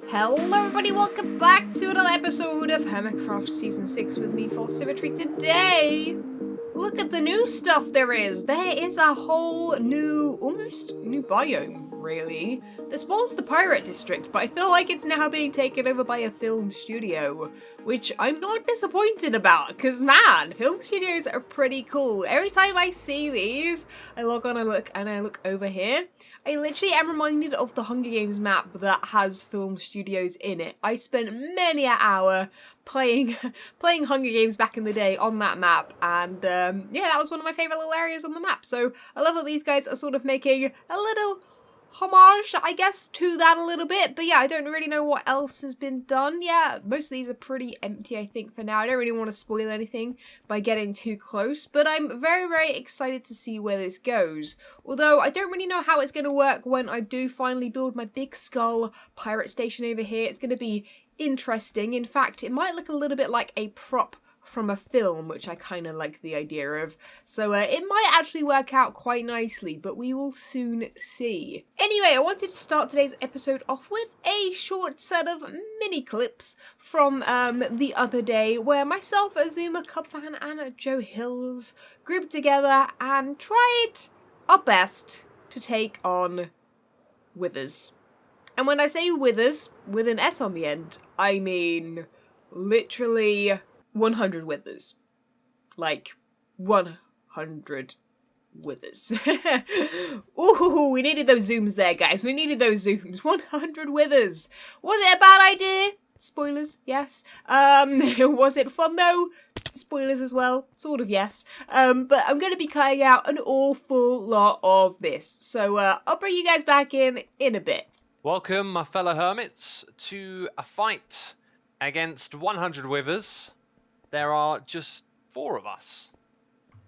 Hello everybody, welcome back to another episode of Hermitcraft Season 6 with me, FalseSymmetry. Today, look at the new stuff there is. There is a whole new, almost new biome, really. This was the pirate district, but I feel like it's now being taken over by a film studio, which I'm not disappointed about, because man, film studios are pretty cool. Every time I see these, I log on and I look over here. I literally am reminded of the Hunger Games map that has film studios in it. I spent many an hour playing Hunger Games back in the day on that map, and yeah, that was one of my favourite little areas on the map. So I love that these guys are sort of making a little homage, I guess, to that a little bit. But yeah, I don't really know what else has been done. Yeah, most of these are pretty empty, I think, for now. I don't really want to spoil anything by getting too close, but I'm very, very excited to see where this goes. Although I don't really know how it's going to work when I do finally build my big skull pirate station over here. It's going to be interesting. In fact, it might look a little bit like a prop from a film, which I kind of like the idea of. So it might actually work out quite nicely, but we will soon see. Anyway, I wanted to start today's episode off with a short set of mini clips from the other day, where myself, Azuma, Cubfan, and Joe Hills grouped together and tried our best to take on Withers. And when I say Withers, with an S on the end, I mean literally 100 Withers. Like, 100 Withers. Ooh, we needed those zooms there, guys. We needed those zooms. 100 Withers. Was it a bad idea? Spoilers, yes. Was it fun, though? Spoilers as well. Sort of, yes. But I'm going to be cutting out an awful lot of this. So, I'll bring you guys back in a bit. Welcome, my fellow hermits, to a fight against 100 Withers. There are just 4 of us,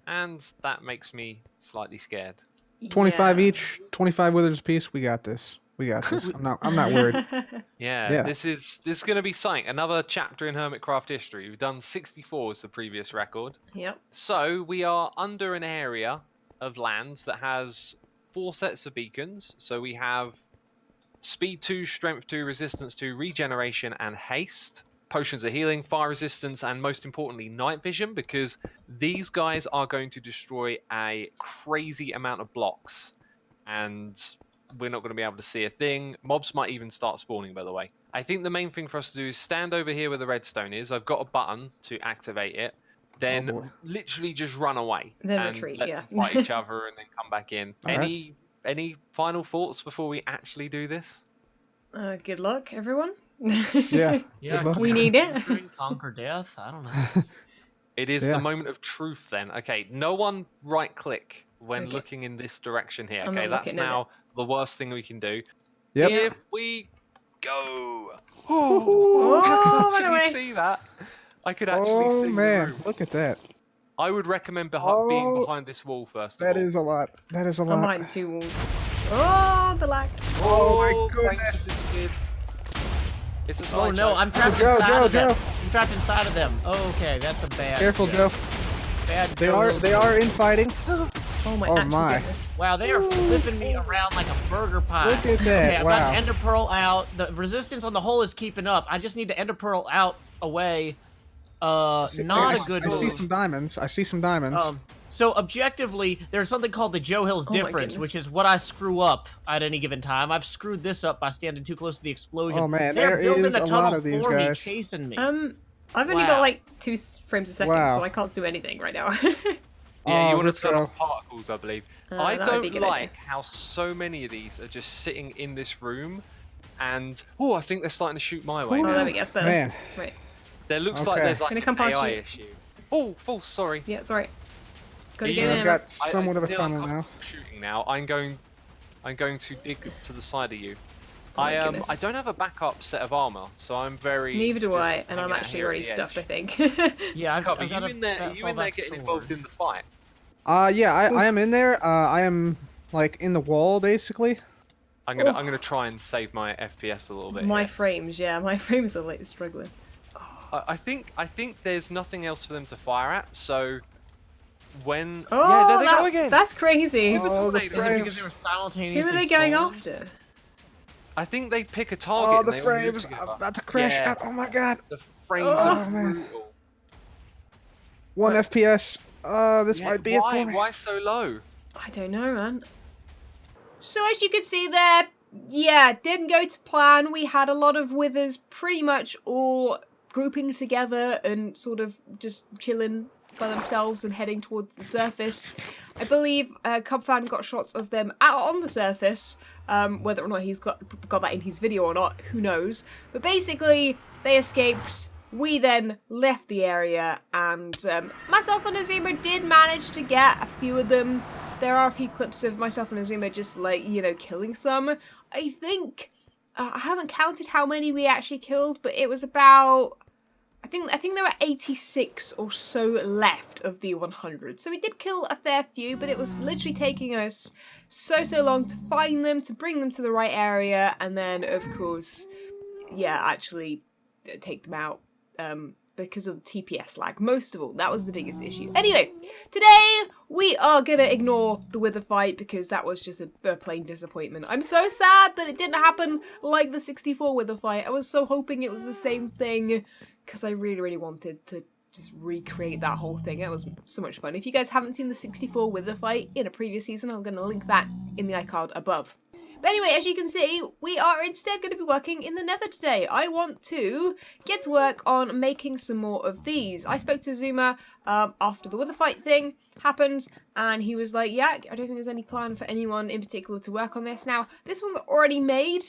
and that makes me slightly scared. 25 each, 25 withers apiece. We got this. We got this. I'm not worried. Yeah, this is going to be something. Another chapter in Hermitcraft history. We've done 64 as the previous record. Yep. So we are under an area of lands that has 4 sets of beacons. So we have Speed 2, Strength 2, Resistance 2, Regeneration, and Haste. Potions of healing, fire resistance, and most importantly, night vision, because these guys are going to destroy a crazy amount of blocks, and we're not going to be able to see a thing. Mobs might even start spawning, by the way. I think the main thing for us to do is stand over here where the redstone is. I've got a button to activate it. Then literally just run away. Then and retreat, let yeah. them fight each other and then come back in. All Any final thoughts before we actually do this? Good luck, everyone. Yeah. We need it. Conquer death? I don't know. It is the moment of truth then. Okay, no one right click when Okay. looking in this direction here. I'm Okay, not that's looking at now the worst thing we can do. Yep. Here we go. Oh, I run could away. actually see that. I could actually Oh see man, the room. look at that. I would recommend being Oh, behind this wall first of That all. is a lot. That is a I'm lot. behind 2 walls. Oh, the lag. Oh my thanks goodness. to the kid. It's a Oh slideshow. no, I'm trapped Joe, inside of them. Joe. I'm trapped inside of them. Oh, okay, that's a bad. Careful, Joe. Bad. They are infighting. Oh my, Oh actual my. goodness. Wow, they are flipping me around like a burger pie. Look at that, Okay, I've wow. got the Ender Pearl out. The resistance on the hole is keeping up. I just need to Ender Pearl out away. Not a good I see move. some diamonds. I see some diamonds. So objectively, there's something called the Joe Hills Oh my difference, goodness. which is what I screw up at any given time. I've screwed this up by standing too close to the explosion. Oh, man, They're there building is a a tunnel lot of these for me, guys. chasing me. I've only got like 2 frames a second, Wow. so I can't do anything right now. Yeah, you Oh, want let's to turn go. off particles, I believe. I that would be a don't good like how so many of these are just sitting in this room, and I think they're starting to shoot my way Oh, now. there we go. That's better. Man. Right. There looks like Okay. there's like Gonna an come past AI you. issue. Oh, false. Sorry. Yeah, sorry. Gotta Yeah, get I've in. got I somewhat of a feel tunnel like now. I'm shooting now. I'm going to dig to the side of you. Oh my I goodness. don't have a backup set of armor, so I'm very. Neither do just I, and I'm hanging out actually here at already the stuffed, I edge. think. Yeah, I've Cub, got are you in there? Are you in there getting involved in the fight? Yeah, I am in there. I am like in the wall basically. I'm gonna try and save my FPS a little bit. My here. frames, yeah, my frames are like struggling. I think there's nothing else for them to fire at. So when Oh, yeah, there they go again. That's crazy. Oh, the tornado. Is it frames. because they were Who simultaneously are they going spawning? after? I think they pick a target. Oh, and the they all move frames! together. I'm about to crash Yeah. out. Oh my god! The frames Oh, are man. brutal. 1 But- FPS. This Yeah, might be it why? for me. Why so low? I don't know, man. So as you can see there, yeah, didn't go to plan. We had a lot of withers pretty much all grouping together and sort of just chilling by themselves and heading towards the surface. I believe Cubfan got shots of them out on the surface. Whether or not he's got that in his video or not, who knows. But basically, they escaped. We then left the area, and myself and Azuma did manage to get a few of them. There are a few clips of myself and Azuma just, like, you know, killing some. I think, I haven't counted how many we actually killed, but it was about, I think there were 86 or so left of the 100. So we did kill a fair few, but it was literally taking us so long to find them, to bring them to the right area, and then, of course, yeah, actually take them out. Because of the TPS lag, most of all. That was the biggest issue. Anyway, today we are gonna ignore the wither fight because that was just a plain disappointment. I'm so sad that it didn't happen like the 64 wither fight. I was so hoping it was the same thing because I really wanted to just recreate that whole thing. It was so much fun. If you guys haven't seen the 64 wither fight in a previous season, I'm gonna link that in the iCard above. But anyway, as you can see, we are instead going to be working in the Nether today. I want to get to work on making some more of these. I spoke to Azuma after the wither fight thing happened, and he was like, yeah, I don't think there's any plan for anyone in particular to work on this. Now, this one's already made,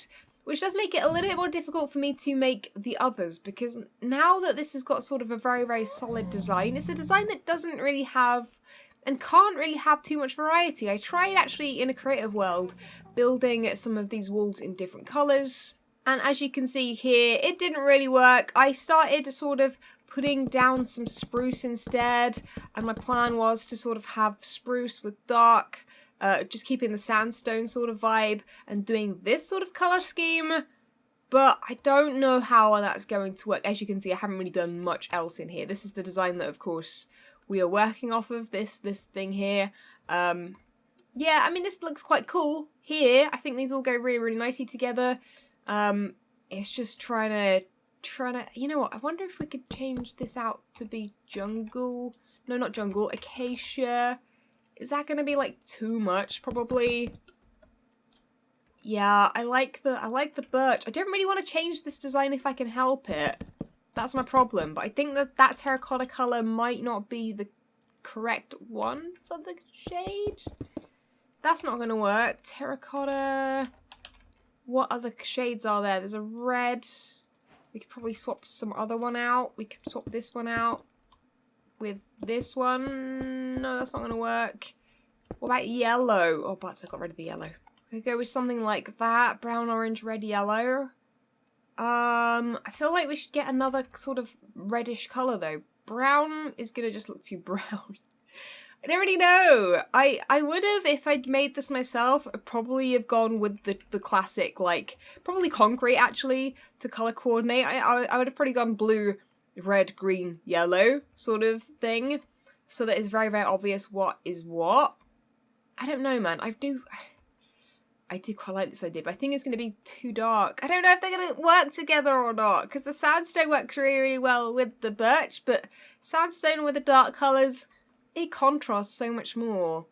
which does make it a little bit more difficult for me to make the others, because now that this has got sort of a very solid design, it's a design that doesn't really have and can't really have too much variety. I tried actually in a creative world building some of these walls in different colours, and as you can see here, it didn't really work. I started sort of putting down some spruce instead, and my plan was to sort of have spruce with dark, just keeping the sandstone sort of vibe and doing this sort of colour scheme, but I don't know how that's going to work. As you can see, I haven't really done much else in here. This is the design that, of course, we are working off of, this thing here. Yeah, I mean, this looks quite cool here. I think these all go really nicely together. It's just trying to, you know what, I wonder if we could change this out to be jungle. No, not jungle, acacia. Is that going to be, like, too much? Probably. Yeah, I like the birch. I don't really want to change this design if I can help it. That's my problem, but I think that terracotta colour might not be the correct one for the shade. That's not going to work. Terracotta. What other shades are there? There's a red. We could probably swap some other one out. We could swap this one out with this one. No, that's not going to work. What about yellow? Oh, but I got rid of the yellow. We could go with something like that. Brown, orange, red, yellow. I feel like we should get another sort of reddish colour though. Brown is gonna just look too brown. I don't really know. I would have, if I'd made this myself, probably have gone with the classic, like, probably concrete actually, to colour coordinate. I would have probably gone blue, red, green, yellow sort of thing. So that it's very obvious what is what. I don't know, man. I do quite like this idea, but I think it's going to be too dark. I don't know if they're going to work together or not, because the sandstone works really well with the birch, but sandstone with the dark colours, it contrasts so much more.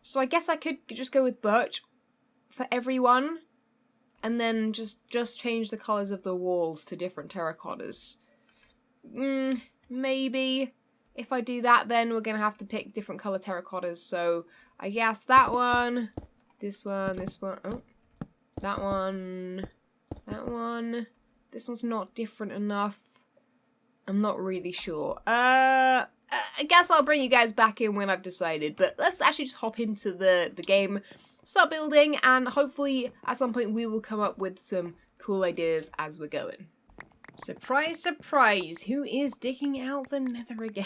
So I guess I could just go with birch for everyone, and then just change the colours of the walls to different terracottas. Maybe. If I do that, then we're going to have to pick different colour terracottas, so I guess that one... This one, oh, that one, this one's not different enough. I'm not really sure. I guess I'll bring you guys back in when I've decided, but let's actually just hop into the game, start building, and hopefully at some point we will come up with some cool ideas as we're going. Surprise, surprise, who is digging out the nether again?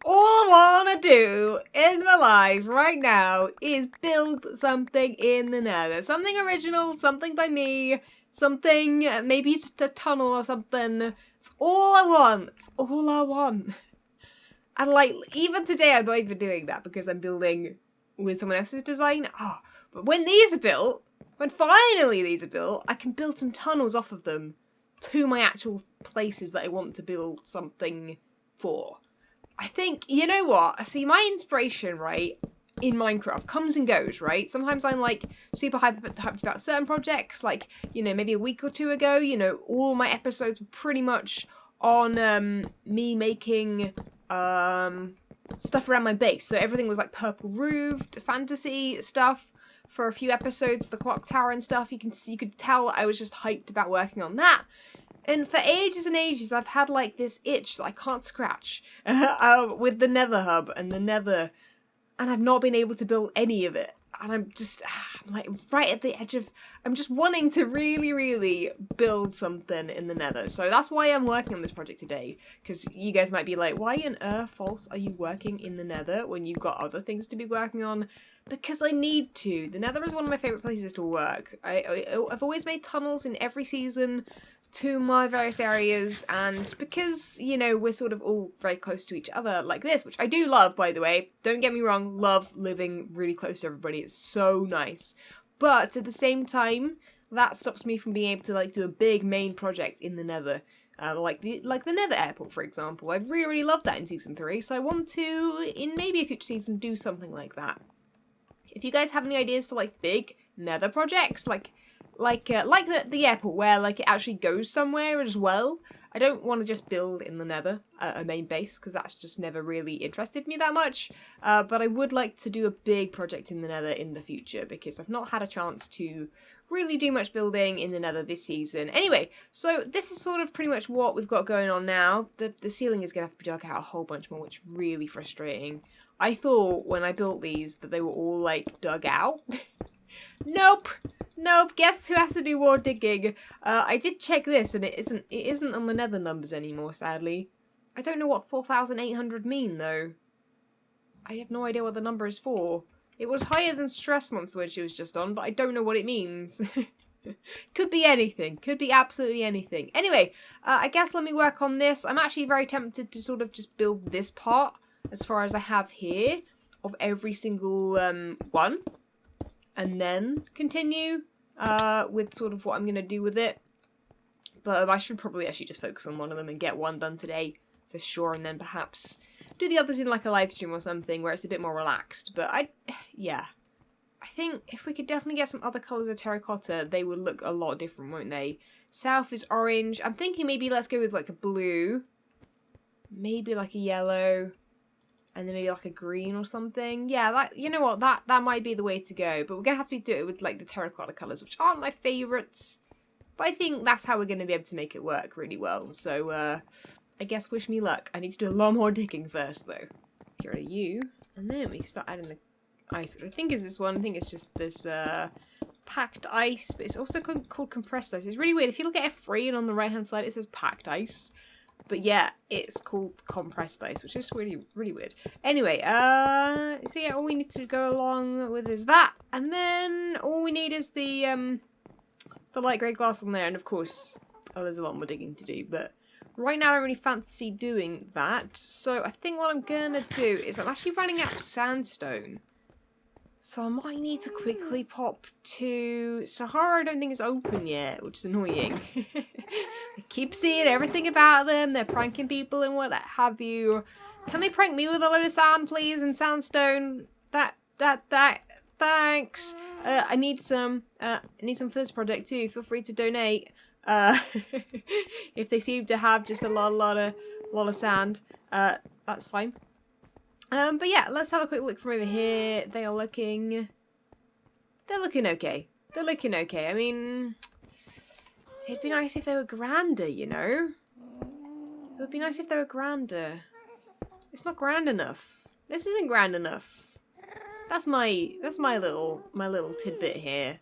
All I want to do in my life right now is build something in the nether. Something original, something by me, something, maybe just a tunnel or something. It's all I want. It's all I want. And like, even today I'm not even doing that because I'm building with someone else's design. Oh, but when these are built, when finally these are built, I can build some tunnels off of them to my actual places that I want to build something for. I think, you know what? See, my inspiration, right, in Minecraft comes and goes, right? Sometimes I'm like super hyped about certain projects, like, you know, maybe a week or two ago, you know, all my episodes were pretty much on me making stuff around my base. So everything was like purple roofed fantasy stuff for a few episodes, the clock tower and stuff. You could tell I was just hyped about working on that. And for ages and ages, I've had like this itch that I can't scratch with the Nether Hub and the Nether, and I've not been able to build any of it. And I'm like right at the edge of, I'm just wanting to really, really build something in the Nether. So that's why I'm working on this project today. Because you guys might be like, why on earth, False, are you working in the Nether when you've got other things to be working on? Because I need to. The Nether is one of my favourite places to work. I've always made tunnels in every season to my various areas, and because, you know, we're sort of all very close to each other like this, which I do love, by the way, don't get me wrong, love living really close to everybody, it's so nice, but at the same time, that stops me from being able to, like, do a big main project in the Nether, like the Nether Airport, for example. I really, really love that in Season 3, so I want to, in maybe a future season, do something like that. If you guys have any ideas for, like, big Nether projects, like the airport, where like it actually goes somewhere as well. I don't want to just build in the Nether a main base, because that's just never really interested me that much. But I would like to do a big project in the Nether in the future, because I've not had a chance to really do much building in the Nether this season. Anyway, so this is sort of pretty much what we've got going on now. The ceiling is going to have to be dug out a whole bunch more, which is really frustrating. I thought when I built these that they were all like dug out. Nope. Guess who has to do more digging? I did check this, and it isn't on the Nether numbers anymore, sadly. I don't know what 4,800 mean, though. I have no idea what the number is for. It was higher than Stress Monster when she was just on, but I don't know what it means. Could be anything. Could be absolutely anything. Anyway, I guess let me work on this. I'm actually very tempted to sort of just build this part, as far as I have here, of every single one. And then continue with sort of what I'm going to do with it. But I should probably actually just focus on one of them and get one done today for sure. And then perhaps do the others in like a live stream or something where it's a bit more relaxed. But yeah. I think if we could definitely get some other colours of terracotta, they would look a lot different, won't they? South is orange. I'm thinking maybe let's go with like a blue. Maybe like a yellow. And then maybe like a green or something. Yeah, that, you know what, that domight be the way to go. But we're going to have to do it with like the terracotta colours, which aren't my favourites. But I think that's how we're going to be able to make it work really well. So I guess wish me luck. I need to do a lot more digging first though. Get rid of you. And then we start adding the ice, which I think is this one. I think it's just this packed ice. But it's also called compressed ice. It's really weird. If you look at F3 and on the right hand side it says packed ice. But yeah, it's called compressed ice, which is really, really weird. Anyway, so yeah, all we need to go along with is that. And then all we need is the light grey glass on there. And of course, there's a lot more digging to do. But right now I don't really fancy doing that. So I think what I'm going to do is I'm actually running out of sandstone. So I might need to quickly pop to Sahara. I don't think it's open yet, which is annoying. I keep seeing everything about them. They're pranking people and what have you. Can they prank me with a load of sand, please, and sandstone? Thanks. I need some for this project too. Feel free to donate. If they seem to have just a lot of sand, that's fine. But yeah, let's have a quick look from over here. They're looking okay. They're looking okay. I mean, it'd be nice if they were grander, you know? It would be nice if they were grander. It's not grand enough. This isn't grand enough. That's my little tidbit here.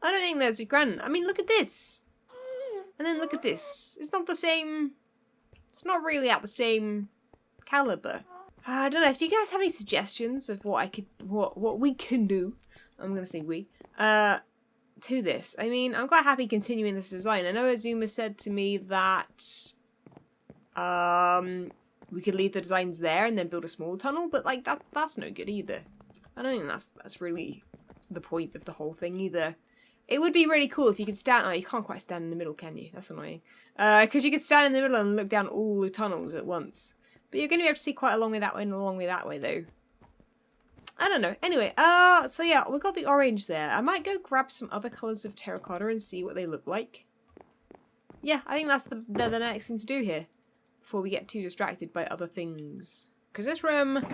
I don't think those are grand. I mean, look at this. And then look at this. It's not the same. It's not really at the same caliber. I don't know. If you guys have any suggestions of what we can do, I'm gonna say we, to this. I mean, I'm quite happy continuing this design. I know Azuma said to me that we could leave the designs there and then build a small tunnel, but like that's no good either. I don't think that's really the point of the whole thing either. It would be really cool if you could stand... Oh, you can't quite stand in the middle, can you? That's annoying. Because you could stand in the middle and look down all the tunnels at once. But you're going to be able to see quite a long way that way and a long way that way, though. I don't know. Anyway, so yeah, we've got the orange there. I might go grab some other colours of terracotta and see what they look like. Yeah, I think that's the next thing to do here. Before we get too distracted by other things. Because this room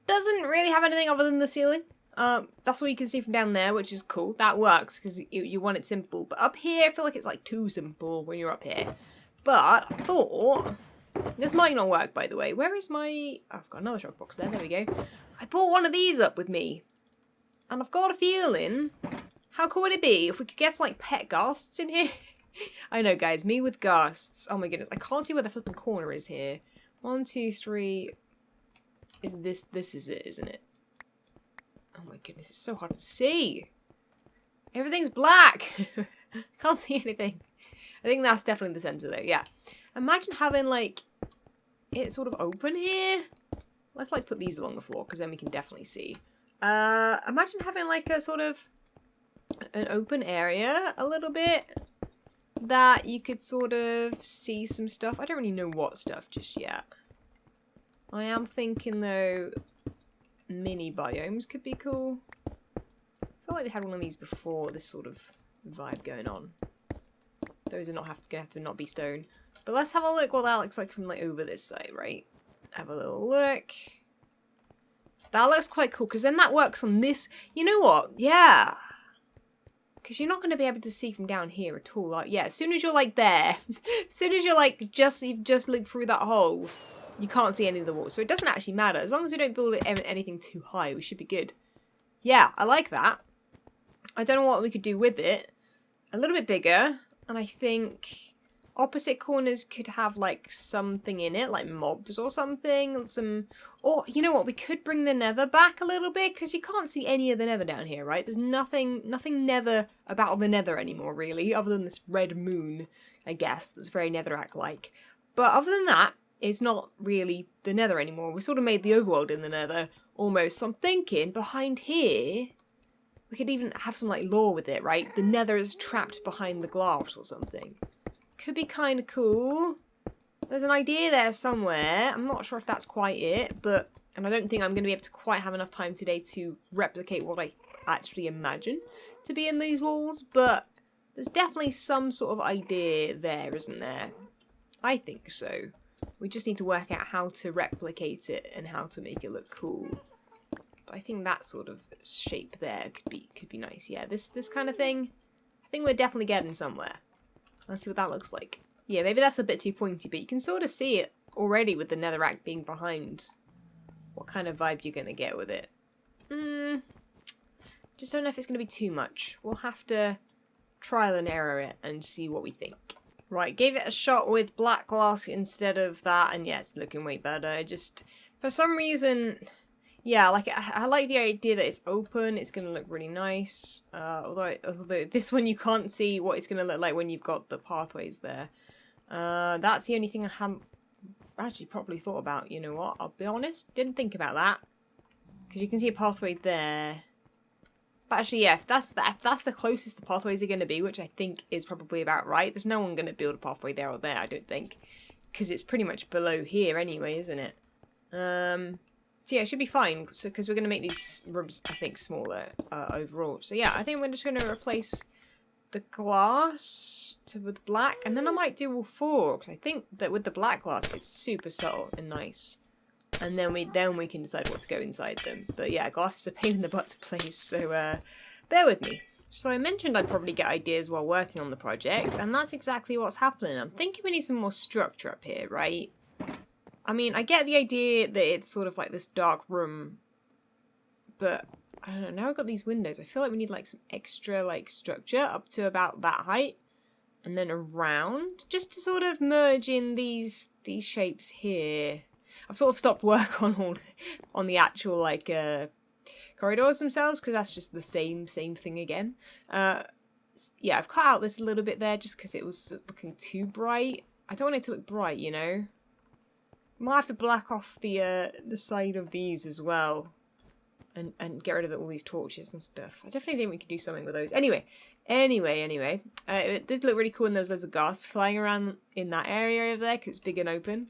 doesn't really have anything other than the ceiling. That's what you can see from down there, which is cool. That works, because you want it simple. But up here, I feel like it's like too simple when you're up here. But I thought... This might not work, by the way. Where is my... Oh, I've got another shock box there. There we go. I brought one of these up with me. And I've got a feeling... How cool would it be if we could get some, like, pet ghasts in here? I know, guys. Me with ghasts. Oh, my goodness. I can't see where the flipping corner is here. 1, 2, 3... Is this... This is it, isn't it? Oh my goodness, it's so hard to see. Everything's black. Can't see anything. I think that's definitely the center though, yeah. Imagine having like it sort of open here. Let's like put these along the floor because then we can definitely see. Imagine having like a sort of an open area a little bit that you could sort of see some stuff. I don't really know what stuff just yet. I am thinking though mini biomes could be cool. I feel like we had one of these before, this sort of vibe going on. Those are gonna have to not be stone. But let's have a look what that looks like from like over this side, right? Have a little look. That looks quite cool, because then that works on this. You know what? Yeah. Because you're not going to be able to see from down here at all. Like, yeah, as soon as you're like there, as soon as you're like you've just looked through that hole, you can't see any of the walls. So it doesn't actually matter. As long as we don't build anything too high, we should be good. Yeah, I like that. I don't know what we could do with it. A little bit bigger. And I think opposite corners could have like something in it, like mobs or something. Or, you know what, we could bring the nether back a little bit, because you can't see any of the nether down here, right? There's nothing nether about the nether anymore, really, other than this red moon, I guess, that's very netherrack-like. But other than that, it's not really the nether anymore. We sort of made the overworld in the nether, almost. So I'm thinking, behind here, we could even have some, like, lore with it, right? The nether is trapped behind the glass or something. Could be kind of cool. There's an idea there somewhere. I'm not sure if that's quite it, but... And I don't think I'm going to be able to quite have enough time today to replicate what I actually imagine to be in these walls, but there's definitely some sort of idea there, isn't there? I think so. We just need to work out how to replicate it and how to make it look cool. But I think that sort of shape there could be nice. Yeah, this kind of thing, I think we're definitely getting somewhere. Let's see what that looks like. Yeah, maybe that's a bit too pointy, but you can sort of see it already with the netherrack being behind. What kind of vibe you're going to get with it. Just don't know if it's going to be too much. We'll have to trial and error it and see what we think. Right, gave it a shot with black glass instead of that, and yeah, it's looking way better. Just, for some reason, yeah, like I like the idea that it's open. It's going to look really nice. Although this one you can't see what it's going to look like when you've got the pathways there. That's the only thing I haven't actually properly thought about. You know what? I'll be honest, didn't think about that, because you can see a pathway there. But actually, yeah, if that's the closest the pathways are going to be, which I think is probably about right. There's no one going to build a pathway there or there, I don't think, because it's pretty much below here anyway, isn't it? So yeah, it should be fine. So because we're going to make these rooms, I think, smaller overall. So yeah, I think we're just going to replace the glass with black, and then I might do all four, because I think that with the black glass it's super subtle and nice. And then we can decide what to go inside them. But yeah, glass is a pain in the butt to place, so bear with me. So I mentioned I'd probably get ideas while working on the project, and that's exactly what's happening. I'm thinking we need some more structure up here, right? I mean, I get the idea that it's sort of like this dark room, but I don't know, now I've got these windows. I feel like we need like some extra like structure up to about that height, and then around, just to sort of merge in these shapes here. I've sort of stopped work on the actual like corridors themselves, because that's just the same thing again. Yeah, I've cut out this a little bit there just because it was looking too bright. I don't want it to look bright, you know. Might have to black off the side of these as well, and get rid of all these torches and stuff. I definitely think we could do something with those. Anyway, Anyway, it did look really cool, and there was loads of ghast flying around in that area over there because it's big and open.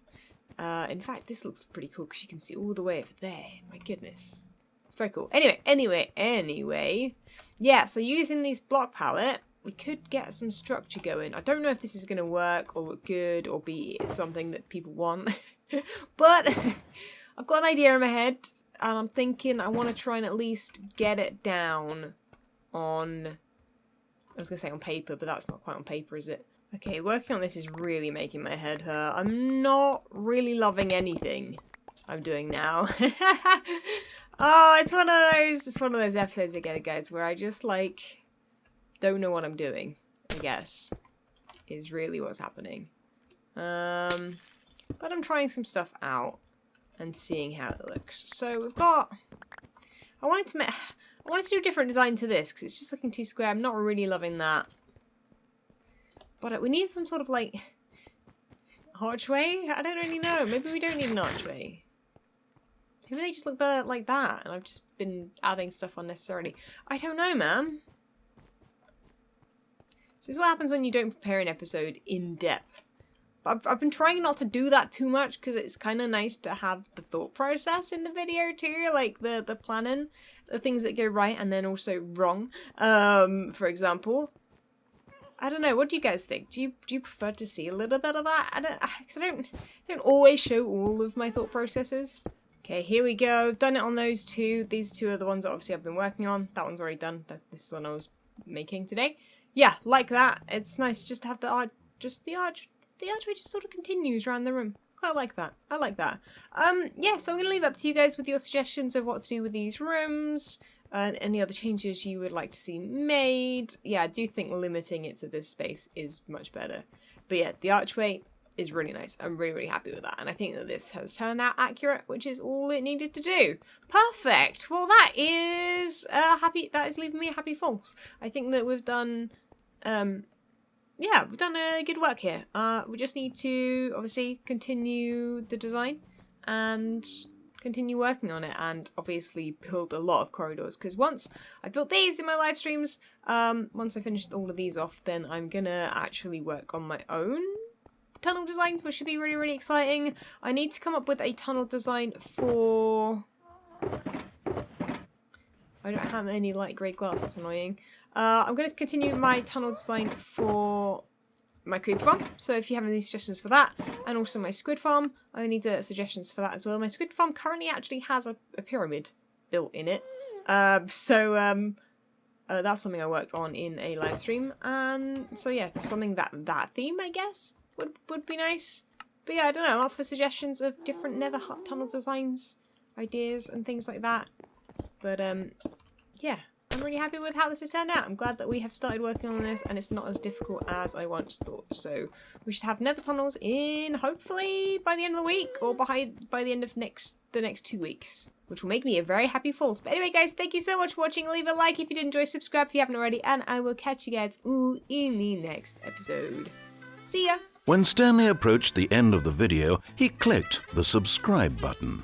In fact, this looks pretty cool because you can see all the way over there. My goodness. It's very cool. Anyway. Yeah, so using this block palette, we could get some structure going. I don't know if this is going to work or look good or be something that people want. But I've got an idea in my head, and I'm thinking I want to try and at least get it down on... I was going to say on paper, but that's not quite on paper, is it? Okay, working on this is really making my head hurt. I'm not really loving anything I'm doing now. Oh, it's one of those episodes again, guys, where I just, like, don't know what I'm doing, I guess, is really what's happening. But I'm trying some stuff out and seeing how it looks. So we've got... I wanted to do a different design to this, because it's just looking too square. I'm not really loving that. But we need some sort of, like, archway? I don't really know. Maybe we don't need an archway. Maybe they just look better like that, and I've just been adding stuff unnecessarily. I don't know, man. This is what happens when you don't prepare an episode in depth. But I've been trying not to do that too much, because it's kind of nice to have the thought process in the video too, like the planning, the things that go right and then also wrong. For example, I don't know. What do you guys think? Do you prefer to see a little bit of that? Because I don't always show all of my thought processes. Okay, here we go. I've done it on those two. These two are the ones that obviously I've been working on. That one's already done. This is one I was making today. Yeah, like that. It's nice just to have the archway just sort of continues around the room. Quite like that. I like that. Yeah, so I'm going to leave it up to you guys with your suggestions of what to do with these rooms. And any other changes you would like to see made. Yeah, I do think limiting it to this space is much better. But yeah, the archway is really nice. I'm really, really happy with that. And I think that this has turned out accurate, which is all it needed to do. Perfect. Well, that is leaving me a happy false. I think that we've done, yeah, we've done a good work here. We just need to obviously continue the design and continue working on it, and obviously build a lot of corridors, because once I built these in my live streams, once I finished all of these off, then I'm gonna actually work on my own tunnel designs, which should be really, really exciting. I need to come up with a tunnel design for... I don't have any light grey glass, that's annoying. I'm going to continue my tunnel design for my creep farm, so if you have any suggestions for that, and also my squid farm, I need suggestions for that as well. My squid farm currently actually has a pyramid built in it, that's something I worked on in a live stream, and so yeah, something that theme, I guess, would be nice. But yeah, I don't know, I'm up for suggestions of different nether tunnel designs, ideas, and things like that. But yeah, I'm really happy with how this has turned out. I'm glad that we have started working on this, and it's not as difficult as I once thought. So we should have nether tunnels in, hopefully, by the end of the week, or by the end of the next 2 weeks, which will make me a very happy false. But anyway, guys, thank you so much for watching. Leave a like if you did enjoy, subscribe if you haven't already, and I will catch you guys in the next episode. See ya! When Stanley approached the end of the video, he clicked the subscribe button.